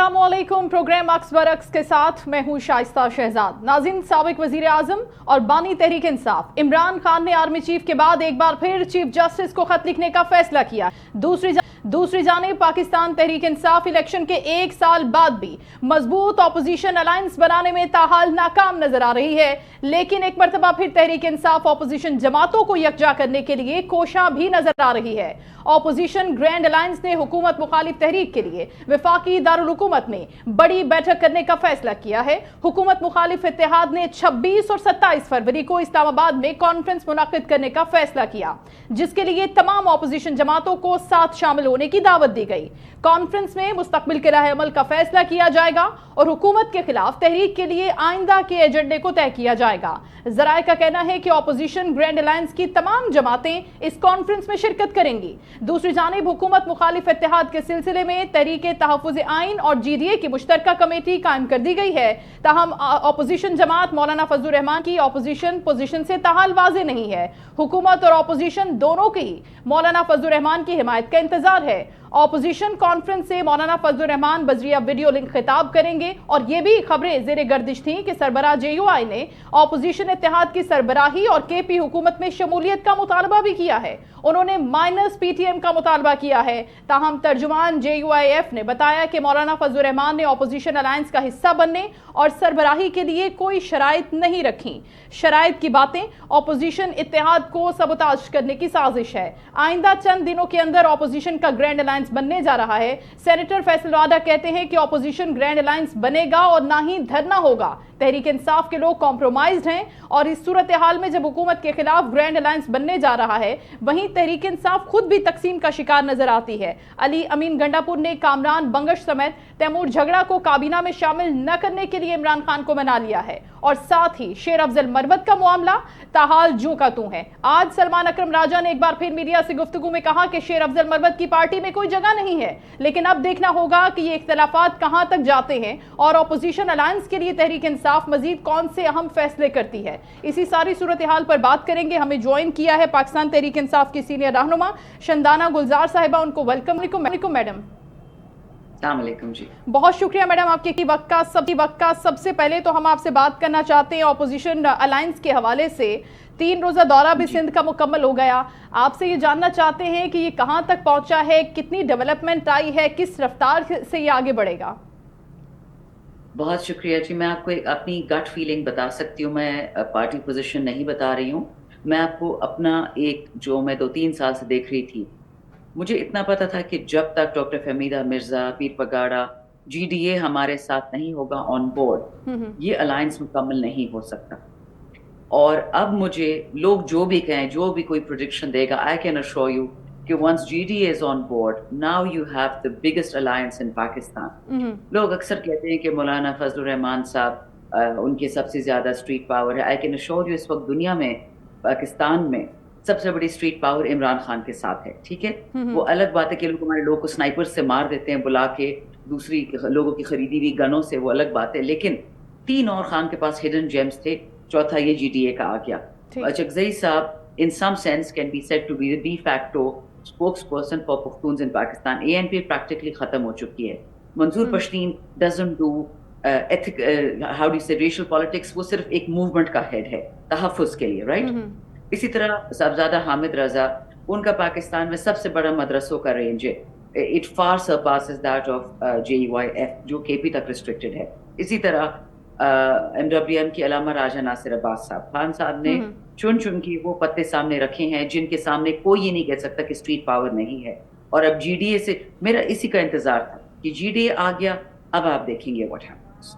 अस्सलामुअलैकुम। प्रोग्राम अक्स बरक्स के साथ मैं हूं शाइस्ता शहजाद। नाज़रीन, साबिक वजीर आजम और बानी तहरीक इंसाफ इमरान खान ने आर्मी चीफ के बाद एक बार फिर चीफ जस्टिस को खत लिखने का फैसला किया। दूसरी जानिब पाकिस्तान तहरीक इंसाफ इलेक्शन के एक साल बाद भी मजबूत ऑपोजिशन अलायंस बनाने में ताहाल नाकाम नजर आ रही है, लेकिन एक मरतबा फिर तहरीक इंसाफ ऑपोजिशन जमातों को यकजा करने के लिए कोशा भी नजर आ रही है। ऑपोजिशन ग्रैंड अलायंस ने हुकूमत मुखालिफ तहरीक के लिए वफाकी दारुल हुकूमत में बड़ी बैठक करने का फैसला किया है। हुकूमत मुखालिफ इत्तेहाद ने 26 और 27 फरवरी को इस्लामाबाद में कॉन्फ्रेंस मुनक्किद करने का फैसला किया, जिसके लिए तमाम ऑपोजिशन जमातों को साथ शामिल होने की दावत दी गई। कॉन्फ्रेंस में मुस्तकबिल के राह अमल का फैसला किया जाएगा और हुकूमत के खिलाफ तहरीक के लिए आइंदा के एजेंडे को तय किया जाएगा। जराए का कहना है कि ऑपोजिशन ग्रैंड अलायंस की तमाम जमातें इस कॉन्फ्रेंस में शिरकत करेंगी। दूसरी जानिब हुकूमत मुखालिफ इत्तेहाद के सिलसिले में तहरीक तहफ़्फ़ुज़ आइन और GDA की मुश्तरका कमेटी कायम कर दी गई है। ताहम ऑपोजिशन जमात मौलाना फजलुर रहमान की ऑपोजिशन पोजीशन से ताहाल वाज़ेह नहीं है। हुकूमत और ऑपोजिशन दोनों की मौलाना फजलुर रहमान की हिमायत का इंतजार है। ऑपोजिशन कॉन्फ्रेंस से मौलाना फजलुर रहमान बजरिया वीडियो लिंक खिताब करेंगे और ये भी खबरें जेर गर्दिश थी कि सरबराह JUI ने ऑपोजिशन इत्तेहाद की सरबराही और KP हुकूमत में शमूलियत का मुतालबा भी किया है। उन्होंने माइनस PTM का मुतालबा किया है। ताहम तर्जुमान JUIF ने बताया कि मौलाना फजलुर रहमान ने ऑपोजिशन अलायंस का हिस्सा बनने और सरबराही के लिए कोई शराइत नहीं रखी। शराइत की बातें ऑपोजिशन इत्तेहाद को सबोताज करने की साजिश है। आइंदा चंद दिनों के अंदर ऑपोजिशन का ग्रैंड अलायंस बनने जा रहा है। सेनेटर फैसल वाडा कहते हैं कि ऑपोजिशन ग्रैंड अलायंस बनेगा और ना ही धरना होगा। तहरीक इंसाफ के लोग कॉम्प्रोमाइज्ड हैं और इस सूरत हाल में जब हुकूमत के खिलाफ ग्रैंड अलायंस बनने जा रहा है, वहीं तहरीक इंसाफ खुद भी तकसीम का शिकार नजर आती है। अली अमीन गंडापुर ने कामरान बंगश समेत तैमूर झगड़ा को काबीना में शामिल न करने के लिए इमरान खान को मना लिया है और साथ ही शेर अफजल मरवत का मामला ताहाल जू का तू है। आज सलमान अकरम राजा ने एक बार फिर मीडिया से गुफ्तगू में कहा कि शेर अफजल मरवत की पार्टी में कोई जगह नहीं है, लेकिन अब देखना होगा कि ये इख्तलाफात कहां तक जाते हैं और ऑपोजिशन अलायंस के लिए तहरीक इंसाफ मजीद कौन से अहम फैसले करती है। इसी सारी सूरत हाल पर बात करेंगे। हमें ज्वाइन किया है पाकिस्तान तहरीक इंसाफ की सीनियर रहनुमा शंदाना गुलजार साहिबा। उनको वेलकम मैडम। जी, बहुत शुक्रिया मैडम आपके वक्त का। सबसे पहले तो हम आपसे बात करना चाहते हैं ऑपोजिशन अलायंस के हवाले से। 3 रोजा दौरा भी सिंध का मुकम्मल हो गया। आपसे ये जानना चाहते हैं कि ये कहां तक पहुंचा है, कितनी डेवलपमेंट आई है, किस रफ्तार से ये आगे बढ़ेगा। बहुत शुक्रिया जी। मैं आपको अपनी गट फीलिंग बता सकती हूँ। मैं पार्टी पोजीशन नहीं बता रही हूँ। मैं आपको अपना जो मैं 2-3 साल से देख रही थी, मुझे इतना पता था कि जब तक डॉक्टर फहमीदा मिर्जा, पीर पगाड़ा, GDA हमारे साथ नहीं होगा ऑन बोर्ड, ये अलायंस मुकम्मल नहीं हो सकता। और अब मुझे लोग जो भी कहें, जो भी कोई प्रोडिक्शन देगा, आई कैन अश्योर यू कि once GDA is on board, now you have the biggest alliance in Pakistan. लोग अक्सर कहते हैं कि मौलाना फजलुर रहमान साहब उनके सबसे ज्यादा स्ट्रीट पावर है। आई कैन अश्योर यू इस वक्त दुनिया में, पाकिस्तान में सबसे बड़ी स्ट्रीट पावर इमरान खान के साथ है। ठीक है, वो अलग बात है कि लोग हमारे लोगों को स्नाइपर से मार देते हैं बुला के, दूसरी लोगों की खरीदी हुई गनों से, वो अलग बात है। लेकिन 3 और खान के पास हिडन जेम्स थे, चौथा ये GDA का आ गया। अचकजई साहब in some sense can be said to be the de facto spokesperson for Pakhtuns in Pakistan. ANP practically खत्म हो चुकी है। मंजूर Pashteen doesn't do how do you say racial politics, वो सिर्फ एक मूवमेंट का हेड है तहफ़्फ़ुज़ के लिए, राइट। इसी तरह साहबजादा हामिद रजा, उनका पाकिस्तान में सबसे बड़ा मदरसों का रेंज है। It far surpasses that of JUIF जो KP तक रिस्ट्रिक्टेड है। इसी तरह MWM की अलामा राजा नासिर अब्बास साहब, खान साहब ने चुन के वो पत्ते सामने रखे हैं जिनके सामने कोई ये नहीं कह सकता कि स्ट्रीट पावर नहीं है। और अब GDA से मेरा इसी का इंतजार था कि GDA आ गया, अब आप देखेंगे व्हाट हैपेंस।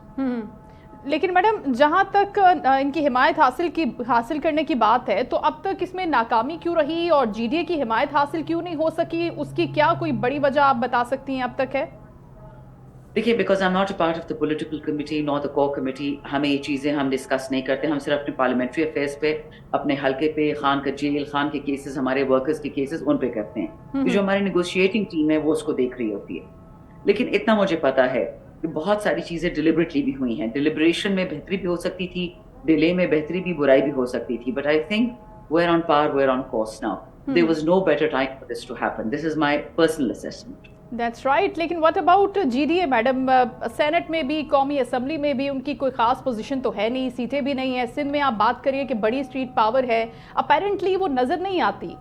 लेकिन मैडम, जहां तक इनकी हिमायत हासिल करने की बात है, तो अब तक इसमें नाकामी क्यों रही और GDA की हिमायत हासिल क्यों नहीं हो सकी? उसकी क्या कोई बड़ी वजह आप बता सकती हैं अब तक है? देखिए, because I am not a part of the political committee not the core committee, हमें ये चीज़ें हम डिस्कस नहीं करते। हम सिर्फ अपने पार्लियामेंट्री अफेयर्स पे, अपने हल्के पे, खान का जेल, खान के केसेस, हमारे वर्कर्स के केसेस, उन पे करते हैं। जो हमारी नेगोशिएटिंग टीम है वो उसको देख रही होती है। लेकिन इतना मुझे पता है कि बहुत सारी चीज़ें डिलिबरेटली भी हुई हैं। डिलिब्रेशन में बेहतरी भी हो सकती थी, डिले में बेहतरी भी, बुराई भी हो सकती थी, but I think we're on par, we're on course now. There was no better time for this to happen. This is my personal assessment. That's right, लेकिन what about GDA madam? Senate में भी, कौमी assembly में भी उनकी कोई खास position तो है नहीं, सीटें भी नहीं है। सिंध में आप बात करिए कि बड़ी स्ट्रीट पावर है, अपेरेंटली वो नजर नहीं आती।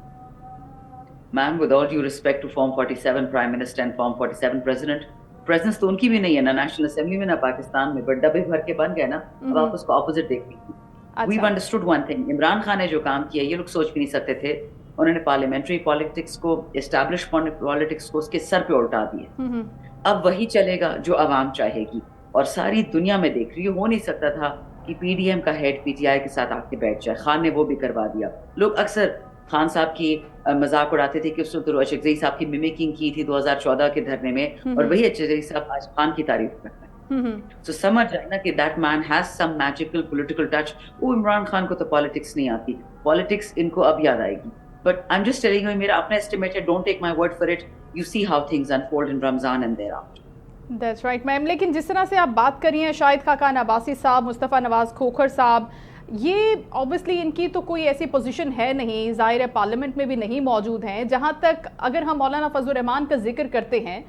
Ma'am, with all due respect to form 47 prime minister and form 47 president, presence तो उनकी भी नहीं है ना नेशनल असेंबली में ना पाकिस्तान में, बट डब्बे भर के बन गए ना। अब आप उसको ऑपोजिट देखती हैं। We understood one thing, Imran Khan ने जो काम किया ये लोग सोच भी नहीं सकते थे। उन्होंने पार्लियामेंट्री पॉलिटिक्स को, एस्टैब्लिश पॉलिटिक्स को उसके सर पे उल्टा दिया। अब वही चलेगा जो आवाम चाहेगी, और सारी दुनिया में देख रही है। हो नहीं सकता था कि पीडीएम का हेड पीटीआई के साथ आके बैठ जाए। खान ने वो भी करवा दिया। लोग अक्सर खान साहब की मजाक उड़ाते थे कि उसने तो अशरफ साहब की मिमिकिंग की थी 2014 के धरने में, और वही अशरफ साहब आज खान की तारीफ करते हैं। तो समझ जाए ना कि that man has some magical political touch. वो इमरान खान को तो पॉलिटिक्स नहीं आती, पॉलिटिक्स इनको अब याद आएगी। But I am just telling you, मेरा अपना एस्टिमेट है, don't take my word for it, you see how things unfold in Ramzan and thereafter. That's right ma'am, लेकिन जिस तरह से आप बात कर रही हैं, शाहिद खाकान अब्बासी साहब, मुस्तफ़ा नवाज खोखर साहब, ये ऑब्वियसली इनकी तो कोई ऐसी पोजीशन है नहीं, ज़ाहिर है पार्लियामेंट में भी नहीं मौजूद हैं। जहाँ तक अगर हम मौलाना फजल रहमान का जिक्र करते हैं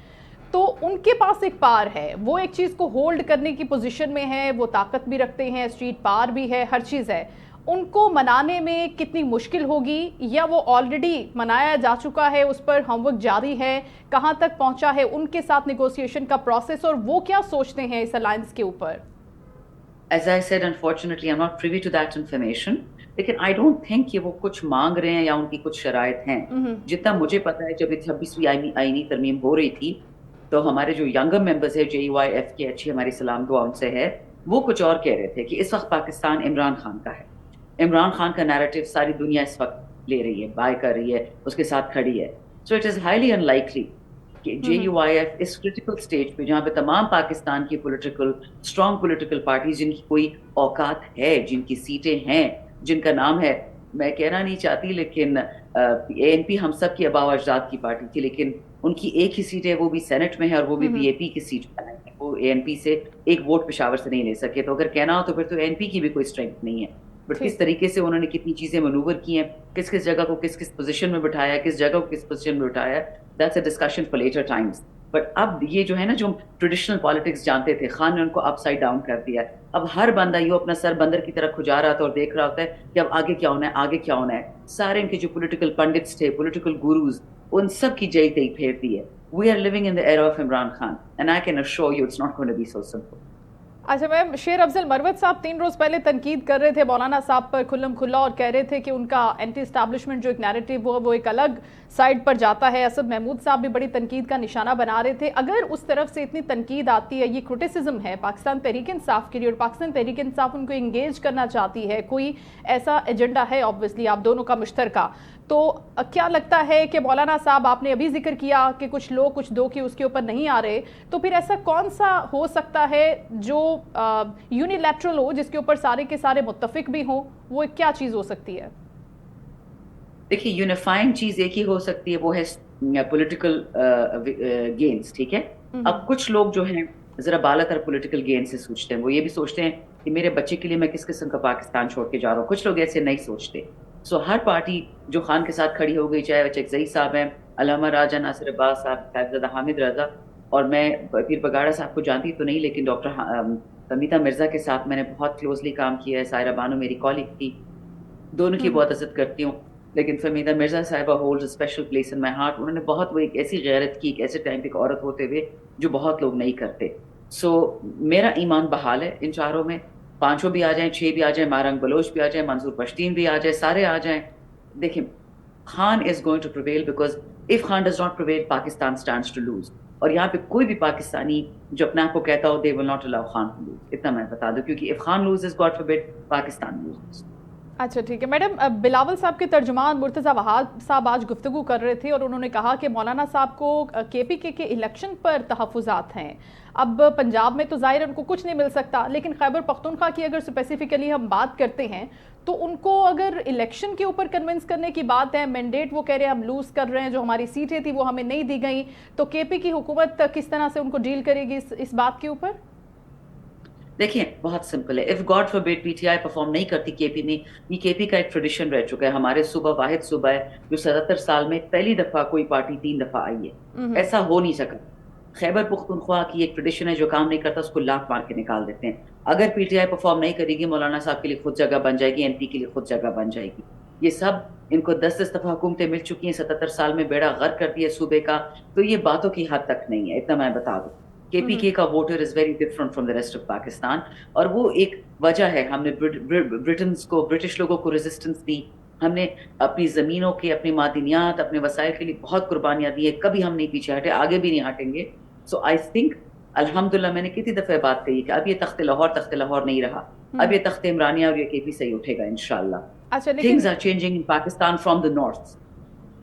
तो उनके पास एक पार है, वो एक चीज़ को होल्ड करने की पोजीशन में है, वो ताकत भी रखते हैं, स्ट्रीट पार भी है, हर चीज़ है। उनको मनाने में कितनी मुश्किल होगी, या वो ऑलरेडी मनाया जा चुका है, उस पर होमवर्क जारी है, कहाँ तक पहुंचा है उनके साथ नेगोशिएशन का प्रोसेस, और वो क्या सोचते हैं इस अलायंस के ऊपर? As I said, unfortunately, I'm not privy to that information. लेकिन I don't think कि वो कुछ मांग रहे हैं या उनकी कुछ शराइत हैं। जितना मुझे पता है, जब 26वीं आईनी तरमीम हो रही थी, तो हमारे जो यंगर मेंबर्स है JUIF की, अच्छी हमारी सलाम दुआ उनसे है, वो कुछ और कह रहे थे कि इस वक्त पाकिस्तान इमरान खान का है। इमरान खान का नैरेटिव सारी दुनिया इस वक्त ले रही है, बाय कर रही है, उसके साथ खड़ी है। So it is highly unlikely कि JUIF इस क्रिटिकल स्टेज पे, जहाँ पे तमाम पाकिस्तान की स्ट्रॉन्ग पॉलिटिकल पार्टीज, जिनकी कोई औकात है, जिनकी सीटें हैं, जिनका नाम है, मैं कहना नहीं चाहती, लेकिन ANP हम सब की आबा अजदाद की पार्टी थी, लेकिन उनकी एक ही सीट है, वो भी सेनेट में है, और वो भी BAP की सीट पर है। वो ANP से एक वोट पेशावर से नहीं ले सके। तो अगर कहना हो तो फिर तो ANP की भी कोई स्ट्रेंथ नहीं है। बट किस तरीके से उन्होंने कितनी चीजें मनूवर की हैं, किस किस जगह को किस किस पोजीशन में बिठाया, किस जगह को किस पोजीशन में बिठाया, that's a discussion for later times. But अब ये जो है ना, जो ट्रेडिशनल पॉलिटिक्स जानते थे, खान ने उनको अपसाइड डाउन कर दिया है। अब हर बंदा यूं अपना सर बंदर की तरह खुजा रहा था और देख रहा होता है कि अब आगे क्या होना है, आगे क्या होना है। सारे इनके जो पॉलिटिकल पंडित्स थे, पॉलिटिकल गुरुज, उन सब की जई तई फेर दी है। We are living in the era of Imran Khan, and I can assure you it's not going to be so simple. अच्छा मैम, शेर अफजल मरवत साहब 3 रोज़ पहले तनकीद कर रहे थे मौलाना साहब पर खुल्लम खुल्ला, और कह रहे थे कि उनका एंटी एस्टैब्लिशमेंट जो एक नैरेटिव वो एक अलग साइड पर जाता है। असद महमूद साहब भी बड़ी तनकीद का निशाना बना रहे थे। अगर उस तरफ से इतनी तनकीद आती है, ये क्रिटिसिज्म है पाकिस्तान तहरीक इंसाफ के लिए, और पाकिस्तान तहरीक इंसाफ उनको इंगेज करना चाहती है, कोई ऐसा एजेंडा है ऑब्वियसली आप दोनों का मुश्तरका, तो क्या लगता है कि मौलाना साहब, आपने अभी जिक्र किया कि कुछ लोग कुछ दो की उसके ऊपर नहीं आ रहे, तो फिर ऐसा कौन सा हो सकता है जो यूनिलैटरल हो, जिसके ऊपर सारे के सारे मुत्तफिक भी हों? वो क्या चीज़ हो सकती है? देखिए, यूनिफाइंग चीज एक ही हो सकती है, वो है पॉलिटिकल गेन्स। ठीक है, अब कुछ लोग जो हैं जरा बालातर पॉलिटिकल गेन से सोचते हैं। वो ये भी सोचते हैं कि मेरे बच्चे के लिए मैं किस किस्म का पाकिस्तान छोड़ के जा रहा हूँ। कुछ लोग ऐसे नहीं सोचते। सो हर पार्टी जो खान के साथ खड़ी हो गई, चाहे वो चकजई साहब हैं, अलामा राजा, नासिर अब्बास साहब, साहिबजादा हामिद रजा, और मैं पीर बगाड़ा साहब को जानती तो नहीं, लेकिन डॉक्टर तमीता मिर्जा के साथ मैंने बहुत क्लोजली काम किया है। सायरा बानो मेरी कॉलीग थी, दोनों की बहुत इज्जत करती हूँ, लेकिन फमीदा मिर्जा साहिबा holds a special place in my heart. उन्होंने बहुत, वो एक ऐसी गैरत की, एक ऐसे टाइम पे एक औरत होते हुए जो बहुत लोग नहीं करते। सो मेरा ईमान बहाल है इन चारों में, 5 भी आ जाएं, 6 भी आ जाएं, मारंग बलोच भी आ जाएं, मंसूर पश्तीन भी आ जाए, सारे आ जाएं। देखिए, Khan is going to prevail, because if Khan does not prevail, Pakistan stands to lose. और यहाँ पे कोई भी पाकिस्तानी जो अपने आप को कहता हो they will not allow Khan to lose, इतना मैं बता दूं, क्योंकि if Khan loses, God forbid, Pakistan loses. अच्छा ठीक है मैडम, बिलावल साहब के तर्जुमान मुर्तज़ा वहाब साहब आज गुफ्तगू कर रहे थे, और उन्होंने कहा कि मौलाना साहब को KPK के इलेक्शन पर तहफ़्फ़ुज़ात हैं। अब पंजाब में तो ज़ाहिर उनको कुछ नहीं मिल सकता, लेकिन खैबर पख्तूनख्वा की अगर स्पेसिफिकली हम बात करते हैं, तो उनको अगर इलेक्शन के ऊपर कन्विंस करने की बात है, मैंडेट वो कह रहे हैं हम लूज़ कर रहे हैं, जो हमारी सीटें थी वो हमें नहीं दी गई, तो KP की हुकूमत किस तरह से उनको डील करेगी इस बात के ऊपर? देखिए बहुत सिंपल है, if God forbid PTI perform नहीं करती केपी में, ये केपी का एक ट्रेडिशन रह चुका है, हमारे सूबा वाहिद सूबा है जो 77 साल में पहली दफा कोई पार्टी 3 दफा आई है, ऐसा हो नहीं सका। खैबर पुख्तनख्वा की एक ट्रेडिशन है, जो काम नहीं करता उसको लात मार के निकाल देते हैं। अगर पीटीआई परफॉर्म नहीं करेगी, मौलाना साहब के लिए खुद जगह बन जाएगी, एमपी के लिए खुद जगह बन जाएगी। ये सब इनको 10-10 दफा हुकूमतें मिल चुकी हैं, 77 साल में बेड़ा गर्क कर दिया सूबे का, तो ये बातों की हद तक नहीं है, इतना मैं बता दूं। केपीके का voter is very different from the rest of Pakistan, और वो एक वजह है। हमने ब्रिटिश लोगों को रेजिस्टेंस दी, हमने अपनी ज़मीनों के, अपनी मादिनियात, अपने वसाइल के लिए बहुत कुर्बानियां दी है, कभी हम नहीं पीछे हटे, आगे भी नहीं हटेंगे। सो आई थिंक अल्हम्दुलिल्लाह, मैंने कितनी दफ़े बात कही कि अब ये तख्त लाहौर नहीं रहा, अब ये तख्त इमरानिया और ये केपी से ही उठेगा इंशाल्लाह। अच्छा, लेकिन things are changing in Pakistan from the north.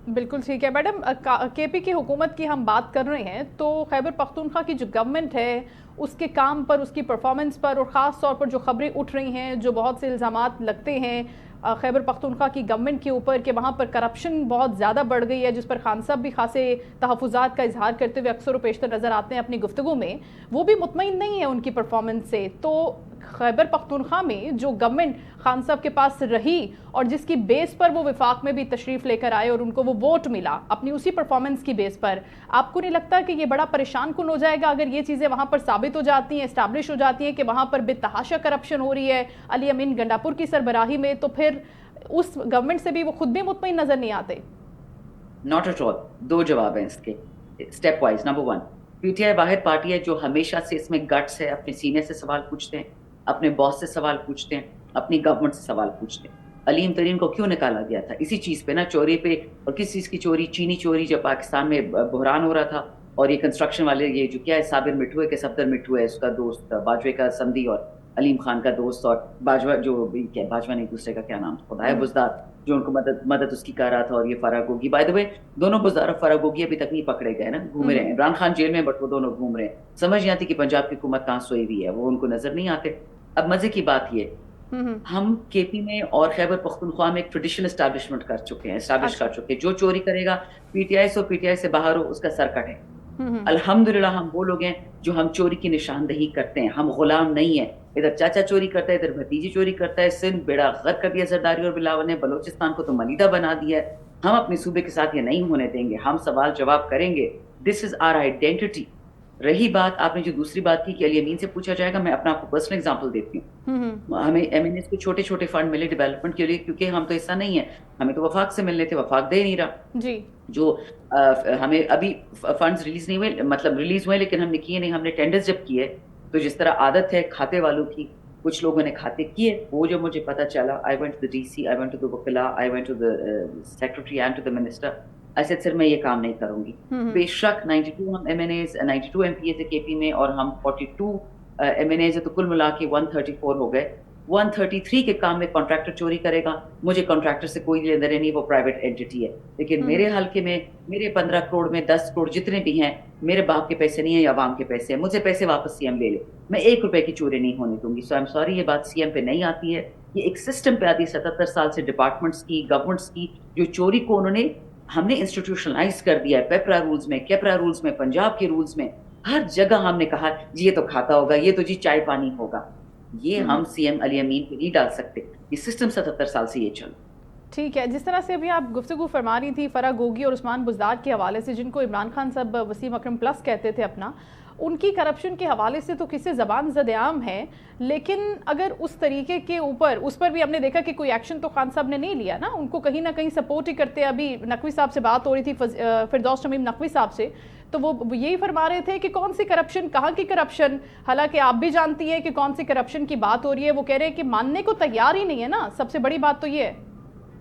बिल्कुल ठीक है मैडम। केपी की हुकूमत की हम बात कर रहे हैं, तो खैबर पख्तूनख्वा की जो गवर्नमेंट है उसके काम पर, उसकी परफॉर्मेंस पर, और ख़ास तौर पर जो खबरें उठ रही हैं, जो बहुत से इल्ज़ामात लगते हैं खैबर पख्तूनख्वा की गवर्नमेंट के ऊपर कि वहाँ पर करप्शन बहुत ज़्यादा बढ़ गई है, जिस पर खान साहब भी खासे तहफ़्फ़ुज़ात का इजहार करते हुए अक्सर पेशतर नज़र आते हैं अपनी गुफ्तगू में, वो भी मुतमईन नहीं है उनकी परफॉर्मेंस से। तो खैबर पख्तूनख्वा में जो गवर्नमेंट खान साहब के पास रही और जिसकी बेस पर वो विफाक में भी तशरीफ़ लेकर आए और उनको वो वोट मिला अपनी उसी परफॉर्मेंस की बेस पर, आपको नहीं लगता कि ये बड़ा परेशान कुन हो जाएगा अगर ये चीज़ें वहाँ पर साबित हो जाती हैं, इस्टेब्लिश हो जाती हैं कि वहाँ पर बेतहाशा करप्शन हो रही है अली अमीन गंडापुर की सरबराही में, तो फिर उस गवर्नमेंट से भी वो खुद भी मुतमईन नज़र नहीं आते? Not at all. दो जवाब हैं इसके, step wise. Number one, PTI वाहिद पार्टी है जो हमेशा से इसमें गट्स है, अपने सीनियर से सवाल पूछते हैं, अपने बॉस से सवाल पूछते हैं, अपनी गवर्नमेंट से सवाल पूछते हैं। अलीम तरीन को क्यों निकाला गया था? इसी चीज़ पे ना, चोरी पे। और किस चीज़ की चोरी? चीनी चोरी, जब पाकिस्तान में बहरान हो रहा था, और ये कंस्ट्रक्शन वाले, ये जो क्या है, साबिर मिठू है कि सफदर मिठू है उसका दोस्त, बाजवे का समधी और अलीम खान का दोस्त, और बाजवा जो क्या, बाजवा नहीं, दूसरे का क्या नाम था, खुदा है, बुजदार, जो उनको मदद उसकी कर रहा था, और ये फराग होगी। बाय द वे, दोनों बुजदार और फराग होगी अभी तक नहीं पकड़े गए ना, घूम रहे हैं। इमरान खान जेल में, बट वो दोनों घूम रहे हैं। समझ नहीं आती कि पंजाब की हुकूमत कहाँ सोई हुई है, वो उनको नजर नहीं आते। अब मजे की बात ये, हम केपी में और खैबर पख्तूनख्वा में एक ट्रेडिशन एस्टैब्लिश कर चुके हैं। जो चोरी करेगा, पीटीआई से बाहर हो, उसका सर कटे। अल्हम्दुलिल्लाह, हम वो लोग हैं जो हम चोरी की निशानदही करते हैं, हम गुलाम नहीं है। इधर चाचा चोरी करता है, इधर भतीजी चोरी करता है। सिंध बेड़ा गर्क कर दिया जरदारी और बिलावल ने, बलोचिस्तान को तो मलीदा बना दिया है। हम अपने सूबे के साथ ये नहीं होने देंगे, हम सवाल जवाब करेंगे। This is our identity. रही बात, आपने जो दूसरी बात की कि अली अमीन से पूछा जाएगा, मैं अपना आपको पर्सनल एग्जांपल देती हूँ। हमें एमएनएस को छोटे छोटे फंड मिले डेवलपमेंट के लिए, क्योंकि हम तो ऐसा नहीं है, हमें तो वफाक से मिलने थे, वफाक दे नहीं रहा जी। जो हमें अभी फंड्स रिलीज नहीं हुए, मतलब रिलीज हुए लेकिन हमने किए नहीं। हमने टेंडर्स जब किए, तो जिस तरह आदत है खाते वालों की, कुछ लोगों ने खाते किए। वो जब मुझे पता चला, I went to the DC, I went to the वकीला, I went to the secretary and to the minister. ऐसे सर मैं ये काम नहीं करूंगी। बेशक 92 हम एमएनएज, 92 एमपीए थे केपी में, और हम 42 एमएनएज है, तो कुल मिला के 134 हो गए। 133 के काम में कॉन्ट्रैक्टर चोरी करेगा, मुझे कॉन्ट्रैक्टर से कोई लेना देना नहीं, वो प्राइवेट एंटिटी है। लेकिन मेरे हल्के में, मेरे 15 करोड़ में 10 करोड़ जितने भी हैं, मेरे बाप के पैसे नहीं है या अवाम के पैसे हैं। मुझे पैसे वापस सीएम ले ले, मैं 1 रुपए की चोरी नहीं होने दूंगी। सो आई एम सॉरी, ये बात सीएम पे नहीं आती है, ये एक सिस्टम पे आती है। 77 साल से डिपार्टमेंट्स की, गवर्नमेंट्स की, जो चोरी को उन्होंने, हमने इंस्टीट्यूशनलाइज कर दिया है। पेपरा रूल्स में, केपरा रूल्स में, पंजाब के रूल्स में, हर जगह हमने कहा जी ये तो खाता होगा, ये तो जी चाय पानी होगा। ये हम सीएम अली अमीन पे नहीं डाल सकते, ये सिस्टम 77 साल से ये चल। ठीक है, जिस तरह से अभी आप गुफ्तगू फरमा रही थी फराग गोगी और उस्मान बुज़दार के हवाले से, जिनको इमरान खान साहब वसीम अकरम प्लस कहते थे अपना, उनकी करप्शन के हवाले से तो किसी ज़बान ज़द-ए-आम है, लेकिन अगर उस तरीके के ऊपर, उस पर भी हमने देखा कि कोई एक्शन तो खान साहब ने नहीं लिया ना, उनको कहीं ना कहीं सपोर्ट ही करते। अभी नकवी साहब से बात हो रही थी, फिरदौस शमीम नकवी साहब से, तो वो यही फरमा रहे थे कि कौन सी करप्शन, कहाँ की करप्शन, हालांकि आप भी जानती हैं कि कौन सी करप्शन की बात हो रही है। वो कह रहे हैं कि मानने को तैयार ही नहीं है ना, सबसे बड़ी बात तो ये है।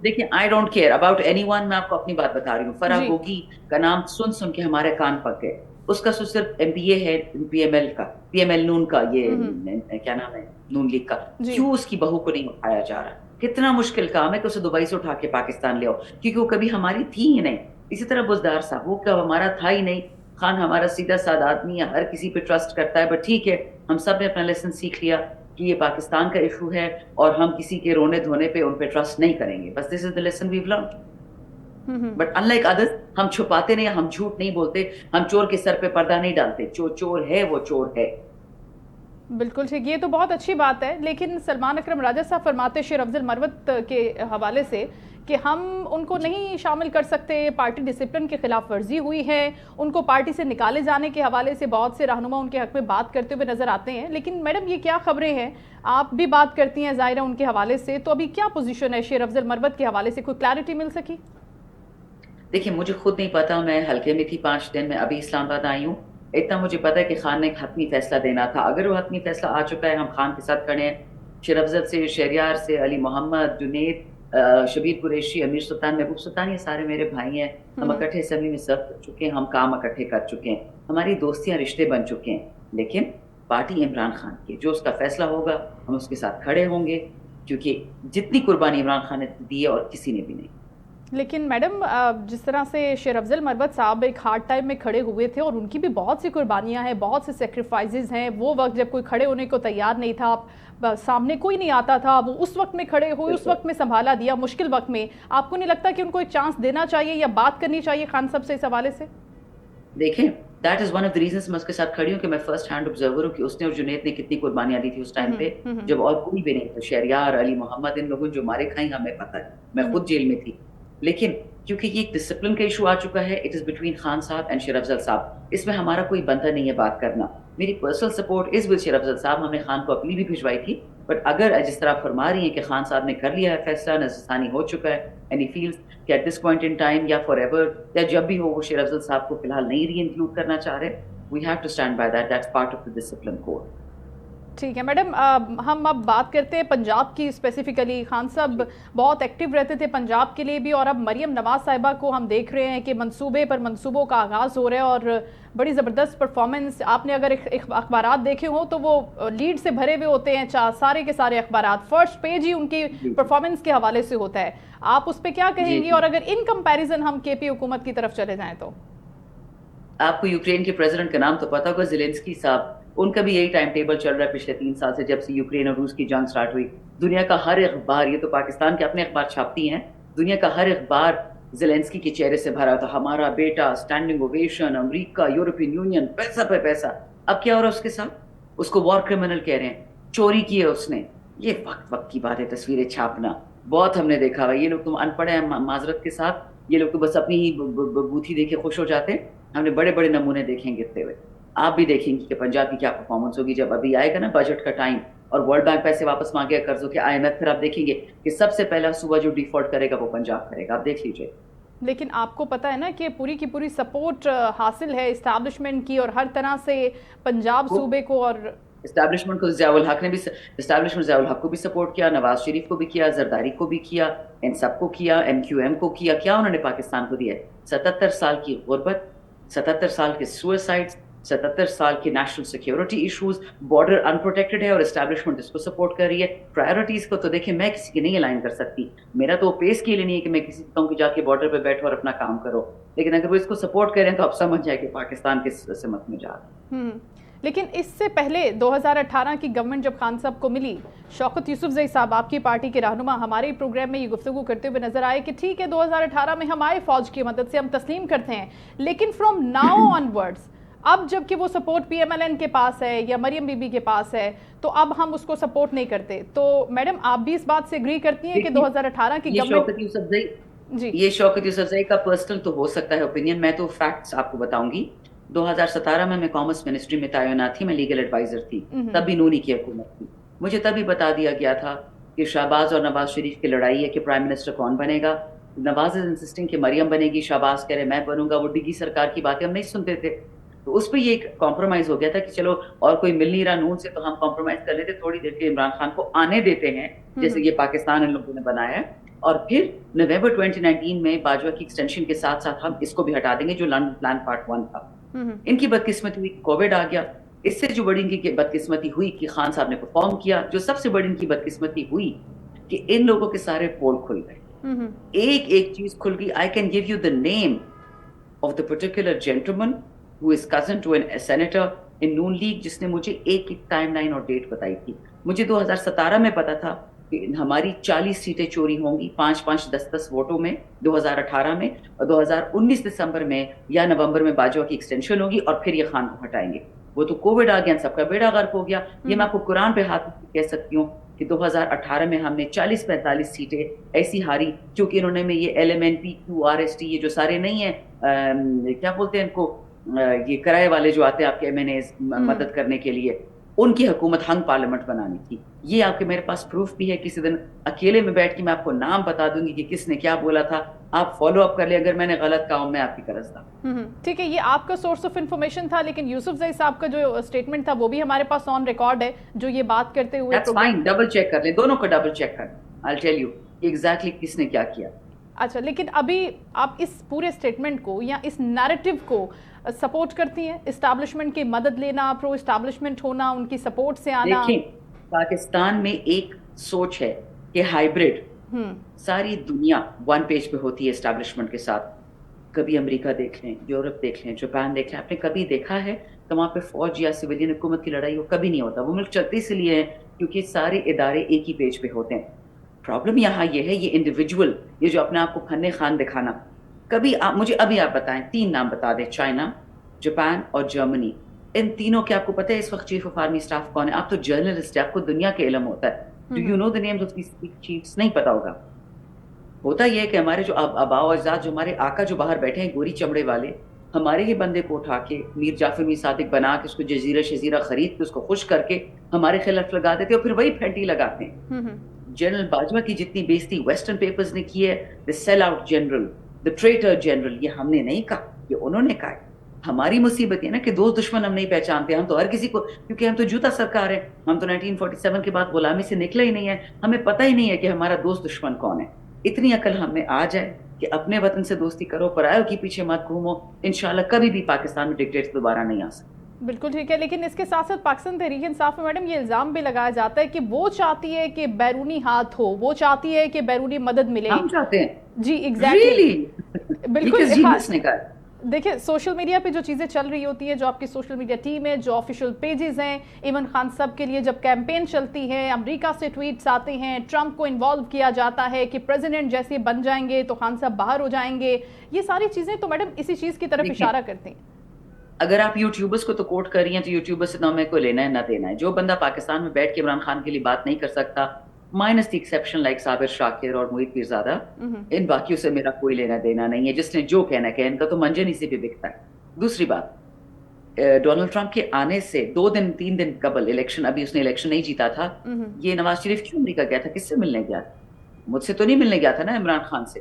देखिए, I don't care about anyone, मैं आपको अपनी बात बता रही हूँ। फराग गोगी का नाम सुन सुन के हमारे कान पक गए। उसका सिर्फ एमपीए है, पीएमएल नून का, ये क्या नाम है, नून लीग का। क्यों उसकी बहू को नहीं उठाया जा रहा? कितना मुश्किल काम है कि उसे दुबई से उठा के पाकिस्तान ले आओ, क्योंकि वो कभी हमारी थी ही नहीं। इसी तरह बुज़दार साहब, वो कब हमारा था ही नहीं। खान हमारा सीधा साधा आदमी है, हर किसी पे ट्रस्ट करता है, बट ठीक है, हम सब ने अपना लेसन सीख लिया कि ये पाकिस्तान का इशू है और हम किसी के रोने धोने पे उन पे ट्रस्ट नहीं करेंगे। बस this is the lesson we have learned. But unlike others, हम छुपाते नहीं, हम झूठ नहीं बोलते, हम चोर के सर पे पर्दा नहीं डालते। जो चोर है वो चोर है। بالکل ٹھیک، یہ تو بہت اچھی بات ہے، لیکن سلمان اکرم راجہ صاحب فرماتے شیر افضل مروت کے حوالے سے کہ ہم ان کو نہیں شامل کر سکتے، پارٹی ڈسپلن کی خلاف ورزی ہوئی ہے، ان کو پارٹی سے نکالے جانے کے حوالے سے بہت سے رہنما ان کے حق میں بات کرتے ہوئے نظر آتے ہیں. لیکن میڈم یہ کیا خبریں ہیں؟ آپ بھی بات کرتی ہیں ظاہرہ ان کے حوالے سے، تو ابھی کیا پوزیشن ہے شیر افضل مروت کے حوالے سے؟ کوئی کلیئرٹی مل سکی؟ دیکھیں مجھے خود نہیں پتا، میں حلقے میں تھی 5 دن میں، ابھی اسلام آباد آئی ہوں. اتنا مجھے پتا ہے کہ خان نے ایک حتمی فیصلہ دینا تھا. اگر وہ حتمی فیصلہ آ چکا ہے، ہم خان کے ساتھ کھڑے ہیں. شیر افضل سے، شہریار سے، علی محمد، جنید، شبیر قریشی، امیر سلطان، محبوب سلطان، یہ سارے میرے بھائی ہیں. ہم اکٹھے اسمبلی میں سرو کر چکے ہیں، ہم کام اکٹھے کر چکے ہیں، ہماری دوستیاں رشتے بن چکے ہیں. لیکن پارٹی عمران خان کی، جو اس کا فیصلہ ہوگا ہم اس کے ساتھ کھڑے ہوں گے، کیونکہ جتنی قربانی عمران خان نے دی ہے اور کسی نے بھی نہیں. لیکن میڈم جس طرح سے شیر افضل مروت صاحب ایک ہارڈ ٹائم میں کھڑے ہوئے تھے اور ان کی بھی بہت سی قربانیاں ہیں، بہت سے سیکریفائزز ہیں، وہ وقت جب کوئی کھڑے ہونے کو تیار نہیں تھا، سامنے کوئی نہیں آتا تھا، وہ اس وقت میں کھڑے ہوئے، اس وقت میں سنبھالا دیا مشکل وقت میں. آپ کو نہیں لگتا کہ ان کو ایک چانس دینا چاہیے یا بات کرنی چاہیے خان صاحب سے اس حوالے سے؟ دیکھیں that is one of the reasons میں اس کے ساتھ کھڑی ہوں کہ میں فرسٹ ہینڈ آبزرور ہوں کہ اس نے اور جنید نے کتنی قربانیاں دی تھی اس ٹائم پہ جب اور کوئی بھی نہیں تھا. شہریار، علی محمد، ان لوگوں جو مارے کھائیں ہمیں پتہ ہے، میں خود جیل میں تھی. لیکن کیونکہ یہ ایک ڈسپلن کا ایشو آ چکا ہے، اٹ از بٹوین خان صاحب اینڈ شیر افضل صاحب، اس میں ہمارا کوئی بندہ نہیں ہے بات کرنا. میری پرسنل سپورٹ از ود شیر افضل صاحب. ہم نے خان کو اپیل بھی بھجوائی تھی، بٹ اگر جس طرح آپ فرما رہی ہیں کہ خان صاحب نے کر لیا ہے فیصلہ، نظرثانی ہو چکا ہے، اینڈ ہی فیلز کہ at this point in time یا فار ایور یا جب بھی ہو وہ شیر افضل صاحب کو فی الحال نہیں ری انکلوڈ کرنا چاہ رہے، we have to stand by that, that's part of the discipline code. ٹھیک ہے میڈم، ہم اب بات کرتے ہیں پنجاب کی اسپیسیفکلی. خان صاحب بہت ایکٹیو رہتے تھے پنجاب کے لیے بھی، اور اب مریم نواز صاحبہ کو ہم دیکھ رہے ہیں کہ منصوبے پر منصوبوں کا آغاز ہو رہا ہے اور بڑی زبردست پرفارمنس. آپ نے اگر اخبارات دیکھے ہوں تو وہ لیڈ سے بھرے ہوئے ہوتے ہیں، سارے کے سارے اخبارات، فرسٹ پیج ہی ان کی پرفارمنس کے حوالے سے ہوتا ہے. آپ اس پہ کیا کہیں گی؟ اور اگر ان کمپیریزن ہم کے پی حکومت کی طرف چلے جائیں تو آپ کو یوکرین کے پریزیڈنٹ کا نام تو پتا ہوگا، زیلنسکی صاحب. ان کا بھی یہی ٹائم ٹیبل چل رہا ہے پچھلے 3 سال سے، جب سے یوکرین اور روس کی جنگ سٹارٹ ہوئی. دنیا کا ہر اخبار، یہ تو پاکستان کے اپنے اخبار چھاپتی ہیں، دنیا کا ہر اخبار زیلنسکی کے چہرے سے بھرا تھا. ہمارا بیٹا، اسٹینڈنگ اوویشن، امریکہ، یورپین یونین، پیسہ پہ پیسہ. اب کیا ہو رہا ہے اس کے ساتھ؟ اس کو وار کرمنل کہہ رہے ہیں، چوری کی ہے اس نے. یہ وقت کی بات ہے تصویریں چھاپنا، بہت ہم نے دیکھا ہوا. یہ لوگ تم ان پڑھ ہیں معذرت کے ساتھ، یہ لوگ تو بس اپنی ہی بوتھی دیکھے خوش ہو جاتے ہیں. ہم نے بڑے بڑے نمونے دیکھیں گرتے ہوئے. آپ بھی دیکھیں گے کہ پنجاب کی کیا پرفارمنس ہوگی جب ابھی آئے گا نا بجٹ کا ٹائم اور ورلڈ بینک پیسے واپس مانگے گا قرضوں کے، IMF. پھر آپ دیکھیں گے کہ سب سے پہلا صوبہ جو ڈیفالٹ کرے گا وہ پنجاب کرے گا. آپ دیکھ لیجئے. لیکن آپ کو پتا ہے نا کہ پوری کی پوری سپورٹ حاصل ہے اسٹیبلشمنٹ کی، اور ہر طرح سے پنجاب صوبے کو، اور اسٹیبلشمنٹ کو ضیاء الحق نے بھی، اسٹیبلشمنٹ ضیاء الحق کو بھی سپورٹ کیا، نواز شریف کو بھی کیا، زرداری کو بھی کیا، ان سب کو کیا، MQM کو کیا. کیا انہوں نے پاکستان کو دیا ہے؟ 77 سال کی غربت، 77 سال کے سوئسائڈز، 77 سال کے نیشنل سیکیورٹی ایشوز، بارڈر ان پروٹیکٹڈ ہے اور اسٹیبلشمنٹ اس کو سپورٹ کر رہی ہے. پرائیورٹیز کو تو دیکھیں میں کسی کی نہیں الائن کر سکتی، میرا تو پیس کے لیے نہیں ہے کہ میں کسی کو کہوں کہ جا کے بارڈر پہ بیٹھو اور اپنا کام کرو. لیکن اگر وہ اس کو سپورٹ کریں تو آپ سمجھ جائیں کہ پاکستان کس سمت میں جا رہا ہے. لیکن اس سے پہلے 2018 کی گورنمنٹ جب خان صاحب کو ملی، شوکت یوسفزئی صاحب آپ کی پارٹی کے رہنما ہمارے پروگرام میں یہ گفتگو کرتے ہوئے نظر آئے کہ ٹھیک ہے 2018 میں ہم آئے فوج کی مدد سے، ہم تسلیم کرتے ہیں، لیکن فرام ناؤ آن ورڈز اب جب کہ وہ سپورٹ PMLN کے پاس ہے یا مریم بی بی کے پاس ہے تو اب ہم اس کو سپورٹ نہیں کرتے. تو میڈم آپ بھی اس بات سے اگری کرتی ہیں کہ 2018 کی گورنمنٹ، یہ شوکت یوسفزئی کا پرسنل تو ہو سکتا ہے اوپینین، میں تو فیکٹس آپ کو بتاؤں گی. 2017 میں کامرس منسٹری میں تعینات تھی، میں لیگل ایڈوائزر تھی، تب بھی نونی کی حکومت تھی. مجھے تبھی بتا دیا گیا تھا کہ شہباز اور نواز شریف کی لڑائی ہے کہ پرائم منسٹر کون بنے گا. نواز از انسسٹنگ کہ مریم بنے گی، شہباز کہہ رہے میں بنوں گا. وہ ڈگی سرکار کی باتیں ہم نہیں سنتے تھے، تو اس پہ یہ ایک کمپرومائز ہو گیا تھا کہ چلو اور کوئی مل نہیں رہا نون سے تو ہم کمپرومائز کر لیتے، تھوڑی دیر کے عمران خان کو آنے دیتے ہیں جیسے یہ پاکستان ان لوگوں نے بنایا ہے. اور پھر نومبر 2019 میں باجوہ کی ایکسٹینشن کے ساتھ ساتھ ہم اس کو بھی ہٹا دیں گے جو لنڈن پلان پارٹ 1 تھا. ان کی بدقسمتی ہوئی کووڈ آ گیا. اس سے جو بڑی ان کی بدقسمتی ہوئی کہ خان صاحب نے پرفارم کیا. جو سب سے بڑی ان کی بدقسمتی ہوئی کہ ان لوگوں کے سارے پول کھل گئے. ایک ایک چیز کھل گئی. I can give you the name of the particular gentleman who is cousin to a senator in نون لیگ جس نے مجھے ایک ایک ٹائم لائن اور ڈیٹ بتائی تھی. مجھے 2017 میں پتا تھا کہ ہماری 40 سیٹیں چوری ہوں گی 5-5 10-10 ووٹوں میں 2018 میں، اور 2019 دسمبر میں یا نومبر میں باجوہ کی ایکسٹینشن ہوگی اور پھر یہ خان کو ہٹائیں گے. وہ تو کووڈ آ گیا, سب کا بیڑا غرق ہو گیا. یہ میں آپ کو قرآن پہ ہاتھ کہہ سکتی ہوں کہ 2018 میں ہم نے 40-45 سیٹیں ایسی ہاری کیونکہ انہوں نے یہ LMNP QRST یہ جو سارے نہیں ہیں کیا بولتے ہیں ان کو, یہ کرائے والے جو آتے ہیں آپ کے MNAs مدد کرنے کے لیے, ان کی حکومت ہنگ پارلیمنٹ بنانی تھی. یہ آپ کے میرے پاس پروف بھی ہے, کسی دن اکیلے میں بیٹھ کے میں آپ کو نام بتا دوں گی کہ کس نے کیا بولا تھا, آپ فالو اپ کر لیں, اگر میں نے غلط کہا ہوں میں آپ کی قرضدار. ٹھیک ہے, یہ آپ کا سورس آف انفارمیشن تھا, لیکن یوسف زئی صاحب کا جو اسٹیٹمنٹ تھا وہ بھی ہمارے پاس آن ریکارڈ ہے, جو یہ بات کرتے ہوئے That's fine, ڈبل چیک کر لیں, دونوں کو ڈبل چیک کر لیں. I'll tell you exactly کس نے کیا کیا. اچھا, لیکن ابھی آپ اس پورے اسٹیٹمنٹ کو یا اس نیریٹو کو سپورٹ کرتی ہیں, اسٹیبلشمنٹ کی مدد لینا, پرو اسٹیبلشمنٹ ہونا, ان کی سپورٹ سے آنا؟ دیکھیں, پاکستان میں ایک سوچ ہے کہ ہائیبرڈ, ساری دنیا ون پیج پہ ہوتی ہے اسٹیبلشمنٹ کے ساتھ. کبھی امریکہ دیکھ لیں, یورپ دیکھ لیں, جاپان دیکھ لیں, آپ نے کبھی دیکھا ہے کہ وہاں پہ فوج یا سویلین حکومت کی لڑائی ہو؟ کبھی نہیں ہوتا. وہ ملک چلتے اس لیے ہیں کیونکہ سارے ادارے ایک ہی پیج پہ ہوتے ہیں. پرابلم یہاں یہ ہے, یہ انڈیویجول, یہ جو اپنے آپ کو فن خان دکھانا. کبھی مجھے ابھی آپ بتائیں 3 نام بتا دیں, چائنا, جاپان اور جرمنی, ان تینوں کے آپ کو پتہ ہے اس وقت چیف آف آرمی اسٹاف کون ہے؟ آپ تو جرنلسٹ ہے, آپ کو دنیا کے علم ہوتا ہے. Do you know the names of these chiefs? نہیں پتا ہوگا. ہوتا یہ ہے کہ ہمارے جو آباء و اجداد, جو ہمارے آقا جو باہر بیٹھے ہیں گوری چمڑے والے, ہمارے ہی بندے کو اٹھا کے میر جعفر میر صادق بنا کے اس کو جزیرہ شزیرہ خرید کے اس کو خوش کر کے ہمارے خلاف لگا دیتے اور پھر وہی پھینٹی لگاتے ہیں. جنرل باجوہ کی جتنی بیزتی ویسٹرن پیپرز نے کی ہے, the sell out general, the traitor general, یہ ہم نے نہیں کہا, یہ انہوں نے کہا ہے. ہماری مصیبت یہ نا کہ دوست دشمن ہم نہیں پہچانتے. ہم تو ہر کسی کو, کیونکہ ہم تو جوتا سرکار ہیں, ہم تو 1947 کے بعد غلامی سے نکلے ہی نہیں ہے, ہمیں پتہ ہی نہیں ہے کہ ہمارا دوست دشمن کون ہے. اتنی عقل ہم میں آ جائے کہ اپنے وطن سے دوستی کرو, پرایوں کے پیچھے مت گھومو, انشاءاللہ کبھی بھی پاکستان میں ڈکٹیٹر دوبارہ نہیں آ سکتے. بالکل ٹھیک ہے, لیکن اس کے ساتھ ساتھ پاکستان تحریک انصاف میں میڈم یہ الزام بھی لگایا جاتا ہے کہ وہ چاہتی ہے کہ بیرونی ہاتھ ہو, وہ چاہتی ہے کہ بیرونی مدد ملے. ہم چاہتے ہیں جی ایگزیکٹلی, بالکل. دیکھیں سوشل میڈیا پہ جو چیزیں چل رہی ہوتی ہیں, جو آپ کی سوشل میڈیا ٹیم ہے, جو آفیشیل پیجز ہیں, ایمن خان صاحب کے لیے جب کیمپین چلتی ہے, امریکہ سے ٹویٹس آتے ہیں, ٹرمپ کو انوالو کیا جاتا ہے کہ پریزیڈنٹ جیسے بن جائیں گے تو خان صاحب باہر ہو جائیں گے, یہ ساری چیزیں تو میڈم اسی چیز کی طرف اشارہ کرتے ہیں. اگر آپ یوٹیوبرز کو تو کوٹ کر رہی ہیں تو یوٹیوبر سے نہ ہمیں کوئی لینا ہے نہ دینا ہے. جو بندہ پاکستان میں بیٹھ کے عمران خان کے لیے بات نہیں کر سکتا, مائنس دی ایکسیپشن لائک صابر شاکر اور محیط پیرزادہ, ان باقیوں سے میرا کوئی لینا دینا نہیں ہے. جس نے جو کہنا کہ ان کا تو منجنی سے بھی بکتا ہے. دوسری بات, ڈونلڈ ٹرمپ کے آنے سے 2-3 دن قبل الیکشن, ابھی اس نے الیکشن نہیں جیتا تھا, یہ نواز شریف کیوں امریکہ گیا تھا؟ کس سے ملنے گیا تھا؟ مجھ سے تو نہیں ملنے گیا تھا نا, عمران خان سے.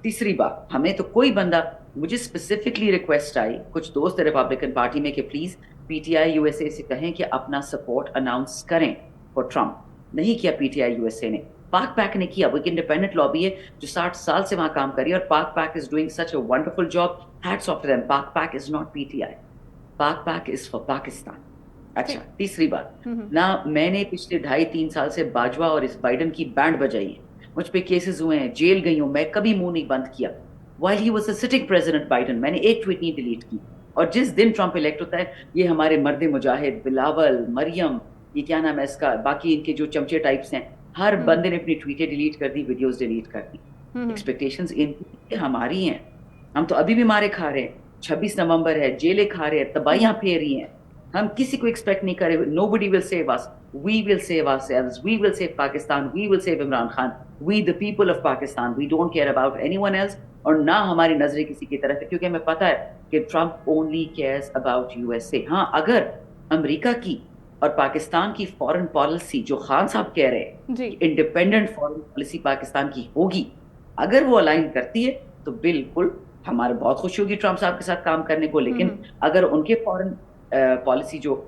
تیسری بات, ہمیں تو کوئی بندہ, مجھے اسپیسیفکلی ریکویسٹ آئی کچھ دوست ریپبلکن پارٹی میں کہ پلیز PTI USA سے کہیں کہ اپنا سپورٹ اناؤنس کریں فار ٹرمپ. نہیں کیا PTI USA نے, پاک پیک نے کیا. وہ ایک انڈیپینڈنٹ لابی ہے جو 60 سال سے وہاں کام کری, اور پاک peak is doing such a wonderful job. Hats of two them. پاک پیک از ناٹ PTI, پاک پیک از فار پاکستان. اچھا, تیسری بات, نہ میں نے پچھلے 2.5-3 سال سے باجوہ اور اس بائیڈن کی بینڈ بجائی ہے. مجھ پہ کیسز ہوئے ہیں, جیل گئی ہوں, میں کبھی منہ نہیں بند کیا. while he was a sitting president Biden, میں نے ایک ٹویٹ نہیں ڈیلیٹ کی. اور جس دن ٹرمپ الیکٹ ہوتا ہے, یہ ہمارے مرد مجاہد بلاول, مریم, یہ کیا نام ہے اس کا, باقی ان کے جو چمچے ٹائپس ہیں, ہر بندے نے اپنی ٹویٹیں ڈیلیٹ کر دی, ویڈیوز ڈیلیٹ کر دی. ایکسپیکٹیشنز ان کی ہماری ہیں. ہم تو ابھی بھی مارے کھا رہے ہیں, 26 نومبر ہے, جیلیں کھا رہے ہیں, تباہیاں پھیر رہی ہیں. ہم کسی کو ایکسپیکٹ نہیں کرے. Nobody will save us. We will save ourselves. We will save Pakistan. We will save Imran Khan. We the people of Pakistan. We don't care about anyone else. اور نہ ہماری نظریں کسی کی طرف ہے, کیونکہ ہمیں پتا ہے کہ Trump only cares about USA. ہاں, اگر امریکہ کی اور پاکستان کی فورن پالیسی, جو خان صاحب کہہ رہے ہیں انڈیپینڈنٹ فورن پالیسی پاکستان کی ہوگی, اگر وہ الائن کرتی ہے تو بالکل ہمارے بہت خوشی ہوگی ٹرمپ صاحب کے ساتھ کام کرنے کو. لیکن اگر ان کے فورن پالیسی جو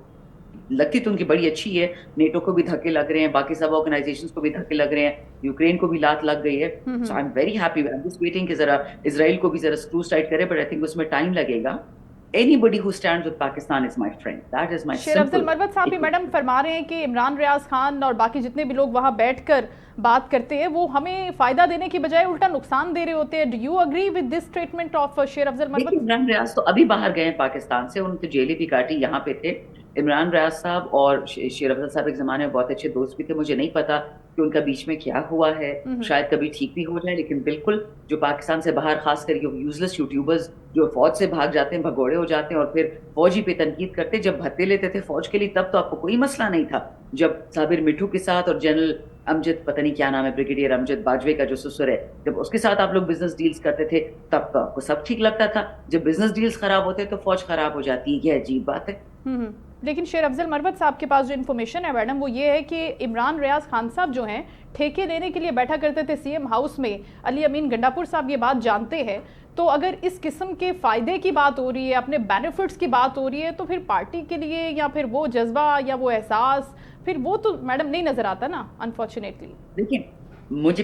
لگتی تو ان کی بڑی اچھی ہے, نیٹو کو بھی دھکے لگ رہے ہیں, باقی سب آرگنائزیشنز کو بھی دھکے لگ رہے ہیں, یوکرین کو بھی لات لگ گئی ہے. So I am very happy, I am just waiting کہ ذرا اسرائیل کو بھی ذرا اسکروز ٹائٹ کرے, بٹ آئی تھنک اس میں ٹائم لگے گا. Anybody who stands with Pakistan is my friend. That is my simple. شیر افضل مروت صاحب بھی میڈم فرما رہے ہیں کہ عمران ریاض خان اور باقی جتنے بھی لوگ وہاں بیٹھ کر بات کرتے ہیں وہ ہمیں فائدہ دینے کی بجائے الٹا نقصان دے رہے ہوتے ہیں. Do you agree with this statement of شیر افضل مروت؟ عمران ریاض تو ابھی باہر گئے ہیں پاکستان سے, انہوں نے تو جیلیں بھی کاٹی, یہاں پہ تھے. عمران ریاض صاحب اور شیر افضل صاحب ایک زمانے میں بہت اچھے دوست بھی تھے. مجھے نہیں پتا کہ ان کا بیچ میں کیا ہوا ہے, شاید کبھی ٹھیک بھی ہو جائے, لیکن بالکل جو پاکستان سے باہر خاص کر کے یوزلیس یوٹیوبرز جو فوج سے بھاگ جاتے ہیں, بھگوڑے ہو جاتے ہیں اور پھر فوجی پہ تنقید کرتے, جب بھتے لیتے تھے فوج کے لیے تب تو آپ کو کوئی مسئلہ نہیں تھا. جب صابر مٹھو کے ساتھ اور جنرل امجد, پتہ نہیں کیا نام ہے, بریگیڈیئر امجد باجوے کا جو سسر ہے, جب اس کے ساتھ آپ لوگ بزنس ڈیلز کرتے تھے تب تو آپ کو سب ٹھیک لگتا تھا. جب بزنس ڈیلز خراب ہوتے تو فوج خراب ہو جاتی. یہ عجیب بات ہے. لیکن شیر افضل مروت صاحب کے پاس جو انفارمیشن ہے میڈم وہ یہ ہے کہ عمران ریاض خان صاحب جو ہیں ٹھیکے لینے کے لیے بیٹھا کرتے تھے سی ایم ہاؤس میں, علی امین گنڈاپور صاحب یہ بات جانتے ہیں. تو اگر اس قسم کے فائدے کی بات ہو رہی ہے, اپنے بینیفٹس کی بات ہو رہی ہے, تو پھر پارٹی کے لیے یا پھر وہ جذبہ یا وہ احساس پھر وہ تو میڈم نہیں نظر آتا نا, انفارچونیٹلی. دیکھیں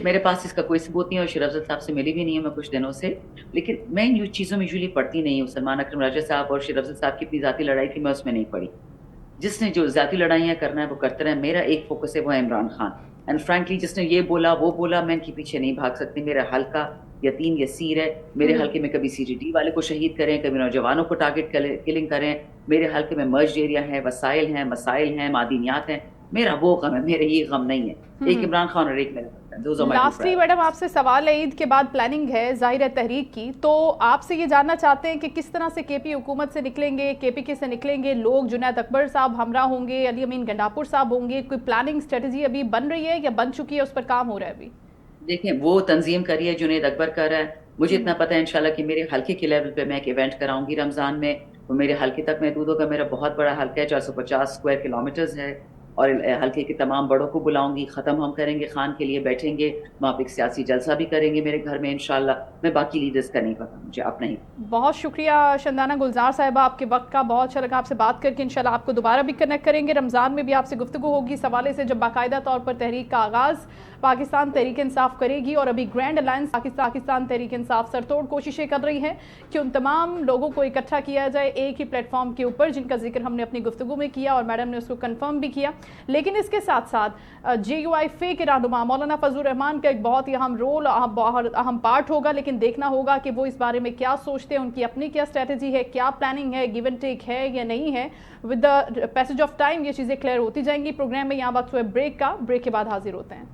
میرے پاس اس کا کوئی ثبوت نہیں ہے اور شیر افضل صاحب سے ملی بھی نہیں ہے میں کچھ دنوں سے, لیکن میں ان چیزوں میں یوزلی پڑھتی نہیں ہوں. سلمان اکرم راجہ صاحب اور شیر افضل صاحب کی اپنی ذاتی لڑائی تھی, میں اس میں نہیں پڑھی. جس نے جو ذاتی لڑائیاں کرنا ہے وہ کرتے رہے. میرا ایک فوکس ہے وہ ہے عمران خان. اینڈ فرینکلی جس نے یہ بولا وہ بولا, میں ان کے پیچھے نہیں بھاگ سکتی. میرا حلقہ یتیم یسیر ہے. میرے حلقے میں کبھی CGD والے کو شہید کریں, کبھی نوجوانوں کو ٹارگٹ کلنگ کریں. میرے حلقے میں مرجڈ ایریا ہیں, وسائل ہیں, مسائل ہیں, معدنیات ہیں. میرا وہ غم ہے, میرا یہ غم نہیں ہے. ایک عمران خان اور ایک میرا. لاسٹلی میڈم آپ سے سوال ہے, عید کے بعد پلاننگ ہے ظاہر ہے تحریک کی, تو آپ سے یہ جاننا چاہتے ہیں کہ کس طرح سے KP حکومت سے نکلیں گے, KPK سے نکلیں گے لوگ, جنید اکبر صاحب ہمراہ ہوں گے, علی امین گنڈاپور صاحب ہوں گے, کوئی پلاننگ اسٹریٹجی ابھی بن رہی ہے یا بن چکی ہے, اس پر کام ہو رہا ہے ابھی؟ دیکھیں وہ تنظیم کری ہے, جنید اکبر کر رہا ہے. مجھے اتنا پتہ ہے انشاءاللہ کہ میرے حلقے کے لیول پہ میں ایک ایونٹ کراؤں گی رمضان میں, وہ میرے حلقے تک محدود ہوگا. میرا بہت بڑا حلقہ ہے, 450 اسکوائر کلومیٹرز ہے, اور حلقے کے تمام بڑوں کو بلاؤں گی. ختم ہم کریں گے خان کے لیے, بیٹھیں گے وہاں پہ ایک سیاسی جلسہ بھی کریں گے میرے گھر میں انشاءاللہ. میں باقی لیڈرز کا نہیں پتا, مجھے اپنا ہی. بہت شکریہ شندانہ گلزار صاحبہ آپ کے وقت کا, بہت اچھا لگا آپ سے بات کر کے. انشاءاللہ آپ کو دوبارہ بھی کنیکٹ کریں گے, رمضان میں بھی آپ سے گفتگو ہوگی اس حوالے سے جب باقاعدہ طور پر تحریک کا آغاز پاکستان تحریک انصاف کرے گی. اور ابھی گرینڈ الائنس پاکستان تحریک انصاف سرتوڑ کوششیں کر رہی ہے کہ ان تمام لوگوں کو اکٹھا کیا جائے ایک ہی پلیٹ فارم کے اوپر, جن کا ذکر ہم نے اپنی گفتگو میں کیا اور میڈم نے اس کو کنفرم بھی کیا. لیکن اس کے ساتھ ساتھ JUI کے رہنما مولانا فضل الرحمان کا ایک بہت ہی اہم رول, اہم پارٹ ہوگا, لیکن دیکھنا ہوگا کہ وہ اس بارے میں کیا سوچتے ہیں, ان کی اپنی کیا اسٹریٹجی ہے, کیا پلاننگ ہے, گیو اینڈ ٹیک ہے یا نہیں ہے. With the passage of time یہ چیزیں کلیئر ہوتی جائیں گی. پروگرام میں یہاں وقت ہوئے بریک کا, بریک کے بعد حاضر ہوتے ہیں.